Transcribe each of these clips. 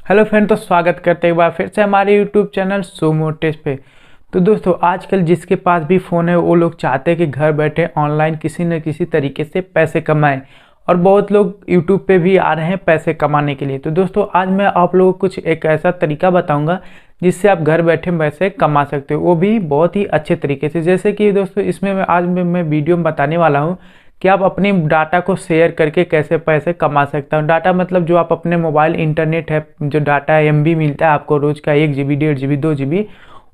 Hello friend, तो स्वागत करते हैं एक बार फिर से हमारे यूट्यूब चैनल सोमो टेस्ट पे। तो दोस्तों, आजकल जिसके पास भी फ़ोन है वो लोग चाहते हैं कि घर बैठे ऑनलाइन किसी न किसी तरीके से पैसे कमाएं, और बहुत लोग यूट्यूब पे भी आ रहे हैं पैसे कमाने के लिए। तो दोस्तों, आज मैं आप लोगों को कुछ एक ऐसा तरीका बताऊंगा जिससे आप घर बैठे पैसे कमा सकते हो, वो भी बहुत ही अच्छे तरीके से। जैसे कि दोस्तों, इसमें मैं वीडियो में बताने वाला हूँ कि आप अपनी डाटा को शेयर करके कैसे पैसे कमा सकते हो। डाटा मतलब जो आप अपने मोबाइल इंटरनेट है, जो डाटा MB मिलता है आपको रोज़ का 1 GB 1.5 GB 2 GB,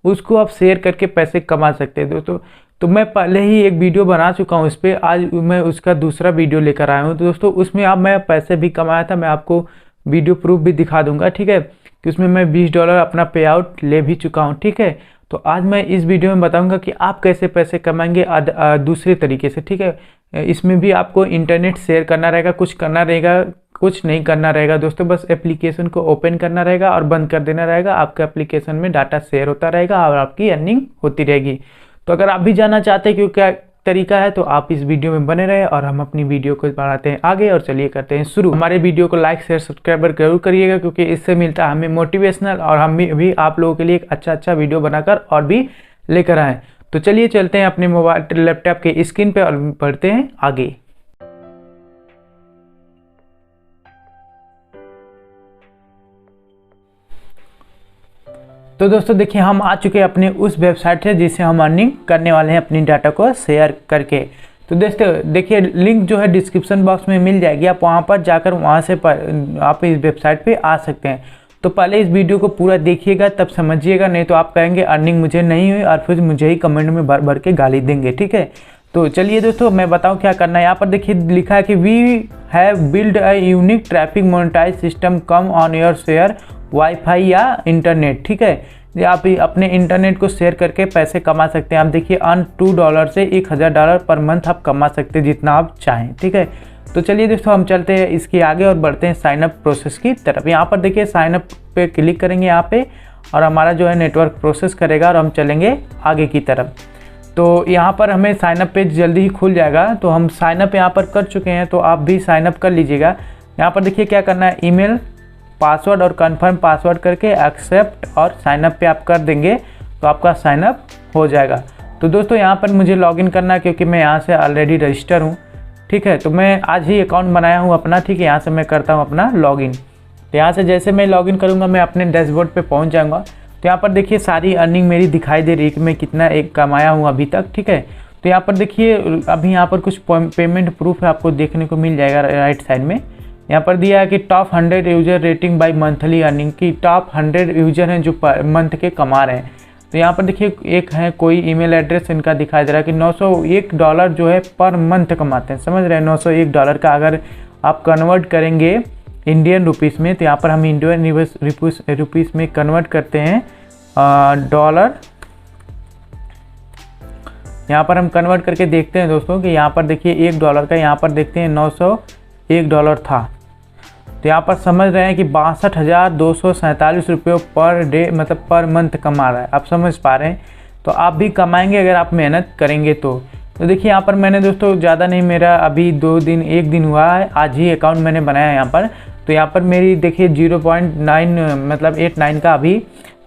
उसको आप शेयर करके पैसे कमा सकते हैं दोस्तों। तो मैं पहले ही एक वीडियो बना चुका हूँ इस पर, आज मैं उसका दूसरा वीडियो लेकर आया हूँ। तो दोस्तों, उसमें अब मैं पैसे भी कमाया था, मैं आपको वीडियो प्रूफ भी दिखा दूंगा, ठीक है, कि उसमें मैं $20 अपना पे आउट ले भी चुका हूँ, ठीक है। तो आज मैं इस वीडियो में बताऊंगा कि आप कैसे पैसे कमाएंगे दूसरे तरीके से, ठीक है। इसमें भी आपको इंटरनेट शेयर करना रहेगा, कुछ करना रहेगा, कुछ नहीं करना रहेगा दोस्तों। बस एप्लीकेशन को ओपन करना रहेगा और बंद कर देना रहेगा, आपका एप्लीकेशन में डाटा शेयर होता रहेगा और आपकी अर्निंग होती रहेगी। तो अगर आप भी जानना चाहते हैं कि क्या तरीका है तो आप इस वीडियो में बने रहे और हम अपनी वीडियो को बढ़ाते हैं आगे। और चलिए करते हैं शुरू। हमारे वीडियो को लाइक शेयर सब्सक्राइब जरूर करिएगा, क्योंकि इससे मिलता है हमें मोटिवेशनल, और हम भी आप लोगों के लिए एक अच्छा वीडियो बनाकर और भी लेकर आए। तो चलिए चलते हैं अपने मोबाइल लैपटॉप के स्क्रीन पे और बढ़ते हैं आगे। तो दोस्तों देखिए, हम आ चुके हैं अपने उस वेबसाइट से जिससे हम अर्निंग करने वाले हैं अपनी डाटा को शेयर करके। तो दोस्तों देखिए, लिंक जो है डिस्क्रिप्शन बॉक्स में मिल जाएगी, आप वहां पर जाकर वहां से आप इस वेबसाइट पे आ सकते हैं। तो पहले इस वीडियो को पूरा देखिएगा, तब समझिएगा, नहीं तो आप कहेंगे अर्निंग मुझे नहीं हुई और फिर मुझे ही कमेंट में भर भर के गाली देंगे, ठीक है। तो चलिए दोस्तों, मैं बताऊं क्या करना है। यहाँ पर देखिए लिखा है कि we have build a unique traffic monetize system come on your share wifi या इंटरनेट, ठीक है। आप अपने इंटरनेट को शेयर करके पैसे कमा सकते हैं। आप देखिए, अर्न $2 से $1000 पर मंथ आप कमा सकते हैं, जितना आप चाहें, ठीक है। तो चलिए दोस्तों, हम चलते हैं इसके आगे और बढ़ते हैं साइन अप प्रोसेस की तरफ। यहाँ पर देखिए साइन अप पे क्लिक करेंगे यहाँ पे, और हमारा जो है नेटवर्क प्रोसेस करेगा और हम चलेंगे आगे की तरफ। तो यहाँ पर हमें साइन अप पेज जल्दी ही खुल जाएगा। तो हम साइन अप यहाँ पर कर चुके हैं, तो आप भी साइन अप कर लीजिएगा। यहाँ पर देखिए क्या करना है, ईमेल पासवर्ड और कंफर्म पासवर्ड करके एक्सेप्ट और साइन अप पे आप कर देंगे तो आपका साइन अप हो जाएगा। तो दोस्तों, यहाँ पर मुझे लॉगिन करना है, क्योंकि मैं यहाँ से ऑलरेडी रजिस्टर हूँ, ठीक है। तो मैं आज ही अकाउंट बनाया हूँ अपना, ठीक है। यहाँ से मैं करता हूँ अपना लॉगिन। तो यहाँ से जैसे मैं लॉगिन करूँगा, मैं अपने डैशबोर्ड पे पहुँच जाऊँगा। तो यहाँ पर देखिए सारी अर्निंग मेरी दिखाई दे रही है कि मैं कितना एक कमाया हूँ अभी तक, ठीक है। तो यहाँ पर देखिए अभी यहाँ पर कुछ पेमेंट प्रूफ है, आपको देखने को मिल जाएगा राइट साइड में। यहाँ पर दिया है कि top 100 user rating by monthly earning, की टॉप 100 यूजर हैं जो मंथ के कमा रहे हैं। तो यहाँ पर देखिए एक है कोई ईमेल एड्रेस इनका दिखाई दे रहा है कि $901 जो है पर मंथ कमाते हैं, समझ रहे हैं। $901 का अगर आप कन्वर्ट करेंगे इंडियन रुपीस में, तो यहाँ पर हम इंडियन रुपीस में कन्वर्ट करते हैं डॉलर। यहाँ पर हम कन्वर्ट करके देखते हैं दोस्तों कि यहाँ पर देखिए $1 का यहाँ पर देखते हैं $901 था। तो यहाँ पर समझ रहे हैं कि 62,247 रुपये पर डे, मतलब पर मंथ कमा रहा है। आप समझ पा रहे हैं। तो आप भी कमाएंगे अगर आप मेहनत करेंगे तो देखिए यहाँ पर मैंने दोस्तों ज़्यादा नहीं, मेरा अभी 1 दिन हुआ है, आज ही अकाउंट मैंने बनाया यहाँ पर। तो यहाँ पर मेरी देखिए 0.9 मतलब 89 का अभी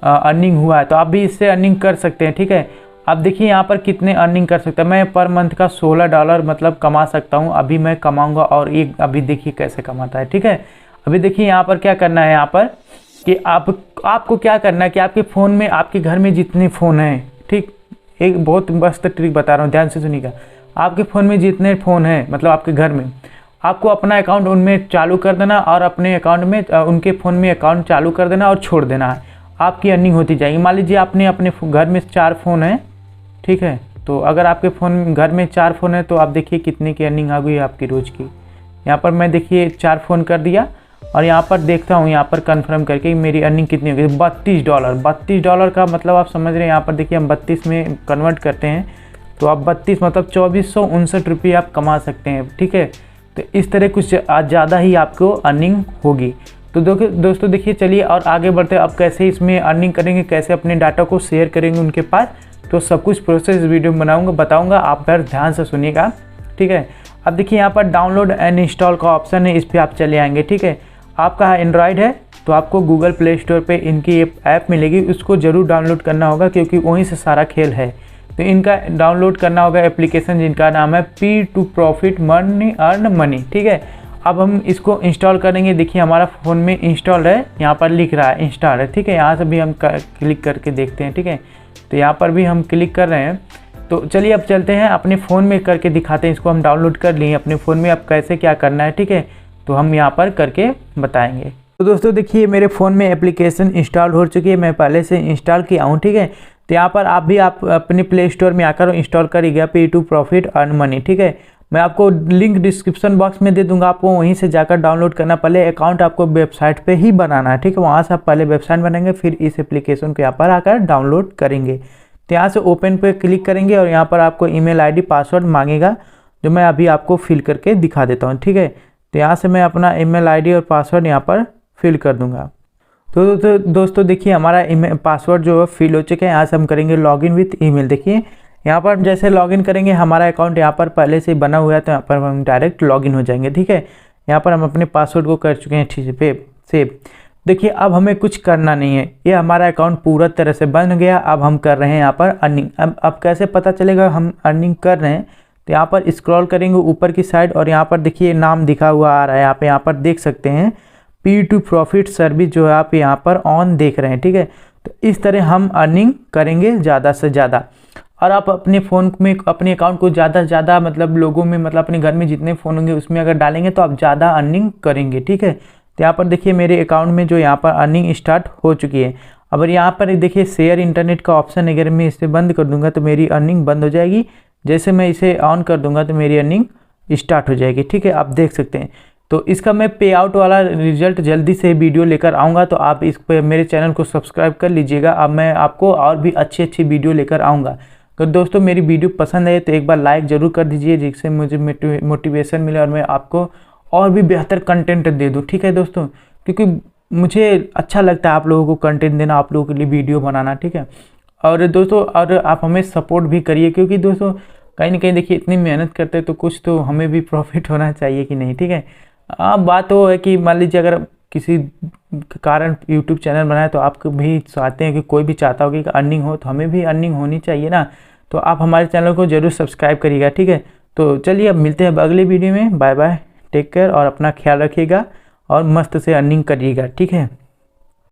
अर्निंग हुआ है। तो आप भी इससे अर्निंग कर सकते हैं, ठीक है। अब देखिए यहाँ पर कितने अर्निंग कर सकते हैं। मैं पर मंथ का $16 मतलब कमा सकता हूँ, अभी मैं कमाऊँगा। और एक अभी देखिए कैसे कमाता है, ठीक है। अभी देखिए यहाँ पर क्या करना है, यहाँ पर कि आपको क्या करना है कि आपके फ़ोन में, आपके घर में जितने फ़ोन हैं, ठीक, एक बहुत मस्त ट्रिक बता रहा हूँ, ध्यान से सुनिएगा। आपके फ़ोन में जितने फ़ोन हैं, मतलब आपके घर में, आपको अपना अकाउंट उनमें चालू कर देना और अपने अकाउंट में उनके फ़ोन में अकाउंट चालू कर देना और छोड़ देना है। आपकी अर्निंग होती जाएगी। मान लीजिए आपने अपने घर में 4 फ़ोन हैं, ठीक है। तो अगर आपके फ़ोन घर में 4 फ़ोन है, तो आप देखिए कितने की अर्निंग आ गई आपकी रोज़ की। यहाँ पर मैं देखिए 4 फ़ोन कर दिया और यहाँ पर देखता हूँ, यहाँ पर कंफर्म करके मेरी अर्निंग कितनी हो गई, $32 का मतलब आप समझ रहे हैं। यहाँ पर देखिए हम 32 में कन्वर्ट करते हैं, तो आप 32 मतलब 2459 रुपये आप कमा सकते हैं, ठीक है। तो इस तरह कुछ ज़्यादा ही आपको अर्निंग होगी। तो दोस्तों देखिए, चलिए और आगे बढ़ते हैं। अब कैसे इसमें अर्निंग करेंगे, कैसे अपने डाटा को शेयर करेंगे उनके पास, तो सब कुछ प्रोसेस वीडियो में बताऊँगा, आप पर ध्यान से सुनिएगा, ठीक है। अब देखिए यहाँ पर डाउनलोड एंड इंस्टॉल का ऑप्शन है, इस पर आप चले आएंगे, ठीक है। आपका एंड्रॉयड है तो आपको गूगल प्ले स्टोर पे इनकी ऐप मिलेगी, उसको ज़रूर डाउनलोड करना होगा क्योंकि वहीं से सारा खेल है। तो इनका डाउनलोड करना होगा एप्लीकेशन जिनका नाम है P2Profit अर्न मनी, ठीक है। अब हम इसको इंस्टॉल करेंगे। देखिए हमारा फ़ोन में इंस्टॉल है, यहाँ पर लिख रहा है इंस्टॉल है, ठीक है। यहाँ से भी हम क्लिक करके देखते हैं, ठीक है। तो यहाँ पर भी हम क्लिक कर रहे हैं। तो चलिए अब चलते हैं अपने फ़ोन में करके दिखाते हैं। इसको हम डाउनलोड कर लिए अपने फ़ोन में, अब कैसे क्या करना है, ठीक है। तो हम यहाँ पर करके बताएंगे। तो दोस्तों देखिए मेरे फ़ोन में एप्लीकेशन इंस्टॉल हो चुकी है, मैं पहले से इंस्टॉल किया हूँ, ठीक है। तो यहाँ पर आप अपने प्ले स्टोर में आकर इंस्टॉल करिएगा P2Profit अर्न मनी, ठीक है। मैं आपको लिंक डिस्क्रिप्शन बॉक्स में दे दूंगा, आपको वहीं से जाकर डाउनलोड करना। पहले अकाउंट आपको वेबसाइट पे ही बनाना है, ठीक है। वहाँ से आप पहले वेबसाइट बनाएंगे, फिर इस एप्लीकेशन को यहाँ पर आकर डाउनलोड करेंगे। तो यहाँ से ओपन पे क्लिक करेंगे और यहाँ पर आपको ईमेल आईडी पासवर्ड मांगेगा, जो मैं अभी आपको फिल करके दिखा देता हूँ, ठीक है। तो यहाँ से मैं अपना ईमेल आईडी और पासवर्ड यहाँ पर फिल कर दूँगा। तो दोस्तों देखिए हमारा ईमेल पासवर्ड जो है फिल हो चुका है। यहाँ से हम करेंगे लॉगिन विथ ईमेल। देखिए यहाँ पर हम जैसे लॉगिन करेंगे, हमारा अकाउंट यहाँ पर पहले से बना हुआ है, तो यहाँ पर हम डायरेक्ट लॉगिन हो जाएंगे, ठीक है। यहाँ पर हम अपने पासवर्ड को कर चुके हैं ठीक से सेव। देखिए अब हमें कुछ करना नहीं है, ये हमारा अकाउंट पूरा तरह से बन गया। अब हम कर रहे हैं यहाँ पर अर्निंग। अब कैसे पता चलेगा हम अर्निंग कर रहे हैं? तो यहाँ पर स्क्रॉल करेंगे ऊपर की साइड और यहाँ पर देखिए नाम दिखा हुआ आ रहा है, यहाँ पर देख सकते हैं P2Profit सर्विस जो है आप यहाँ पर ऑन देख रहे हैं, ठीक है। तो इस तरह हम अर्निंग करेंगे ज़्यादा से ज़्यादा। और आप अपने फ़ोन में अपने अकाउंट को ज़्यादा से ज़्यादा मतलब लोगों में, मतलब अपने घर में जितने फ़ोन होंगे उसमें अगर डालेंगे तो आप ज़्यादा अर्निंग करेंगे, ठीक है। तो यहाँ पर देखिए मेरे अकाउंट में जो यहाँ पर अर्निंग स्टार्ट हो चुकी है। अगर यहाँ पर देखिए शेयर इंटरनेट का ऑप्शन, अगर मैं इसे बंद कर दूंगा तो मेरी अर्निंग बंद हो जाएगी। जैसे मैं इसे ऑन कर दूंगा तो मेरी अर्निंग स्टार्ट हो जाएगी, ठीक है। आप देख सकते हैं। तो इसका मैं पे आउट वाला रिजल्ट जल्दी से वीडियो लेकर आऊँगा, तो आप इस पर मेरे चैनल को सब्सक्राइब कर लीजिएगा। अब मैं आपको और भी अच्छी वीडियो लेकर आऊँगा। तो दोस्तों मेरी वीडियो पसंद आए तो एक बार लाइक ज़रूर कर दीजिए, जिससे मुझे मोटिवेशन मिले और मैं आपको और भी बेहतर कंटेंट दे दूँ, ठीक है दोस्तों। क्योंकि मुझे अच्छा लगता है आप लोगों को कंटेंट देना, आप लोगों के लिए वीडियो बनाना, ठीक है। और दोस्तों और आप हमें सपोर्ट भी करिए, क्योंकि दोस्तों कहीं ना कहीं देखिए इतनी मेहनत करते हैं तो कुछ तो हमें भी प्रॉफिट होना चाहिए कि नहीं, ठीक है। बात वो है कि मान लीजिए अगर किसी कारण यूट्यूब चैनल बनाए तो आप भी चाहते हैं कि कोई भी चाहता होगा कि अर्निंग हो, तो हमें भी अर्निंग होनी चाहिए ना। तो आप हमारे चैनल को ज़रूर सब्सक्राइब करिएगा, ठीक है। तो चलिए अब मिलते हैं अगले वीडियो में। बाय बाय, टेक केयर और अपना ख्याल रखिएगा और मस्त से अर्निंग करिएगा, ठीक है।